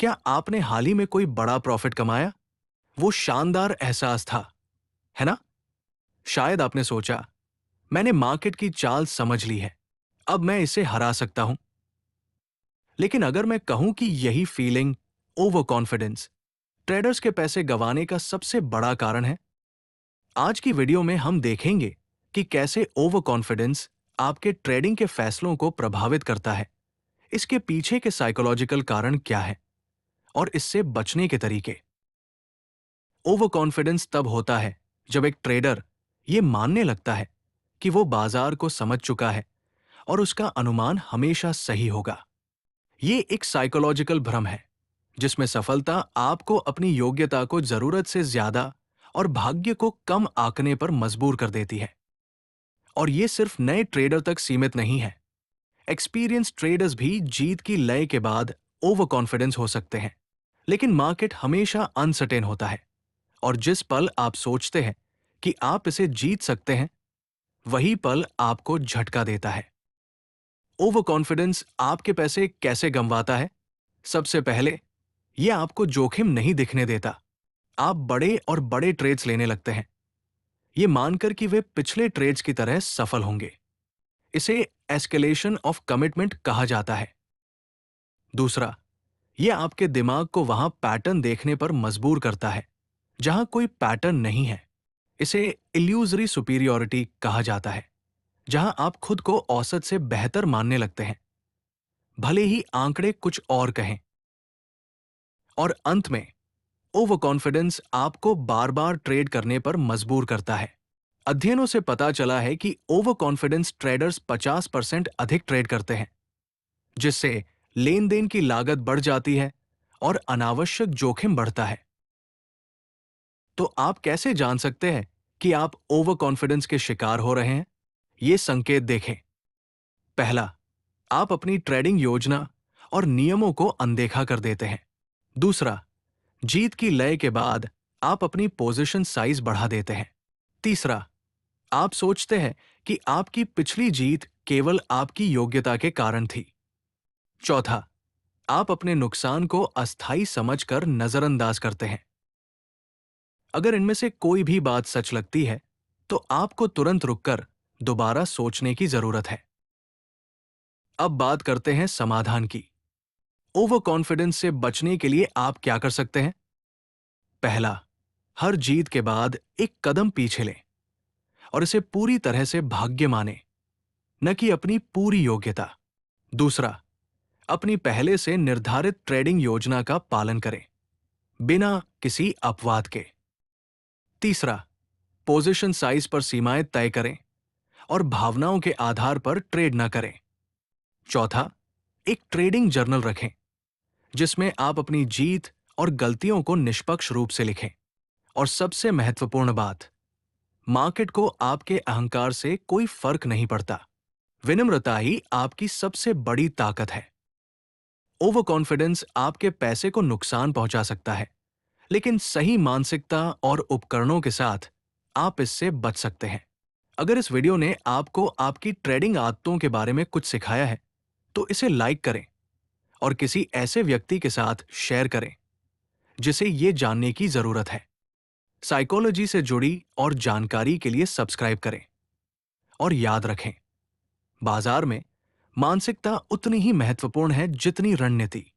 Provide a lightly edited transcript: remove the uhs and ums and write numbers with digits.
क्या आपने हाल ही में कोई बड़ा प्रॉफिट कमाया? वो शानदार एहसास था, है ना? शायद आपने सोचा, मैंने मार्केट की चाल समझ ली है, अब मैं इसे हरा सकता हूं। लेकिन अगर मैं कहूं कि यही फीलिंग, ओवर कॉन्फिडेंस, ट्रेडर्स के पैसे गंवाने का सबसे बड़ा कारण है। आज की वीडियो में हम देखेंगे कि कैसे ओवर कॉन्फिडेंस आपके ट्रेडिंग के फैसलों को प्रभावित करता है, इसके पीछे के साइकोलॉजिकल कारण क्या है और इससे बचने के तरीके। ओवर कॉन्फिडेंस तब होता है जब एक ट्रेडर ये मानने लगता है कि वो बाजार को समझ चुका है और उसका अनुमान हमेशा सही होगा। ये एक साइकोलॉजिकल भ्रम है जिसमें सफलता आपको अपनी योग्यता को जरूरत से ज्यादा और भाग्य को कम आंकने पर मजबूर कर देती है। और ये सिर्फ नए ट्रेडर तक सीमित नहीं है। एक्सपीरियंस ट्रेडर्स भी जीत की लय के बाद ओवर कॉन्फिडेंस हो सकते हैं। लेकिन मार्केट हमेशा अनसर्टेन होता है और जिस पल आप सोचते हैं कि आप इसे जीत सकते हैं, वही पल आपको झटका देता है। ओवर कॉन्फिडेंस आपके पैसे कैसे गंवाता है? सबसे पहले, यह आपको जोखिम नहीं दिखने देता। आप बड़े और बड़े ट्रेड्स लेने लगते हैं, ये मानकर कि वे पिछले ट्रेड्स की तरह सफल होंगे। इसे एस्केलेशन ऑफ कमिटमेंट कहा जाता है। दूसरा, यह आपके दिमाग को वहां पैटर्न देखने पर मजबूर करता है जहां कोई पैटर्न नहीं है। इसे इल्यूजरी सुपीरियॉरिटी कहा जाता है, जहां आप खुद को औसत से बेहतर मानने लगते हैं, भले ही आंकड़े कुछ और कहें। और अंत में, ओवर कॉन्फिडेंस आपको बार बार ट्रेड करने पर मजबूर करता है। अध्ययनों से पता चला है कि ओवर कॉन्फिडेंस ट्रेडर्स 50% अधिक ट्रेड करते हैं, जिससे लेन देन की लागत बढ़ जाती है और अनावश्यक जोखिम बढ़ता है। तो आप कैसे जान सकते हैं कि आप ओवर कॉन्फिडेंस के शिकार हो रहे हैं? ये संकेत देखें। पहला, आप अपनी ट्रेडिंग योजना और नियमों को अनदेखा कर देते हैं। दूसरा, जीत की लय के बाद आप अपनी पोजीशन साइज बढ़ा देते हैं। तीसरा, आप सोचते हैं कि आपकी पिछली जीत केवल आपकी योग्यता के कारण थी। चौथा, आप अपने नुकसान को अस्थायी समझकर नजरअंदाज करते हैं। अगर इनमें से कोई भी बात सच लगती है, तो आपको तुरंत रुककर दोबारा सोचने की जरूरत है। अब बात करते हैं समाधान की। ओवर कॉन्फिडेंस से बचने के लिए आप क्या कर सकते हैं? पहला, हर जीत के बाद एक कदम पीछे लें और इसे पूरी तरह से भाग्य माने, न कि अपनी पूरी योग्यता। दूसरा, अपनी पहले से निर्धारित ट्रेडिंग योजना का पालन करें, बिना किसी अपवाद के। तीसरा, पोजीशन साइज पर सीमाएं तय करें और भावनाओं के आधार पर ट्रेड न करें। चौथा, एक ट्रेडिंग जर्नल रखें जिसमें आप अपनी जीत और गलतियों को निष्पक्ष रूप से लिखें। और सबसे महत्वपूर्ण बात, मार्केट को आपके अहंकार से कोई फर्क नहीं पड़ता। विनम्रता ही आपकी सबसे बड़ी ताकत है। ओवर कॉन्फिडेंस आपके पैसे को नुकसान पहुंचा सकता है, लेकिन सही मानसिकता और उपकरणों के साथ आप इससे बच सकते हैं। अगर इस वीडियो ने आपको आपकी ट्रेडिंग आदतों के बारे में कुछ सिखाया है, तो इसे लाइक करें और किसी ऐसे व्यक्ति के साथ शेयर करें जिसे ये जानने की जरूरत है। साइकोलॉजी से जुड़ी और जानकारी के लिए सब्सक्राइब करें। और याद रखें, बाजार में मानसिकता उतनी ही महत्वपूर्ण है जितनी रणनीति।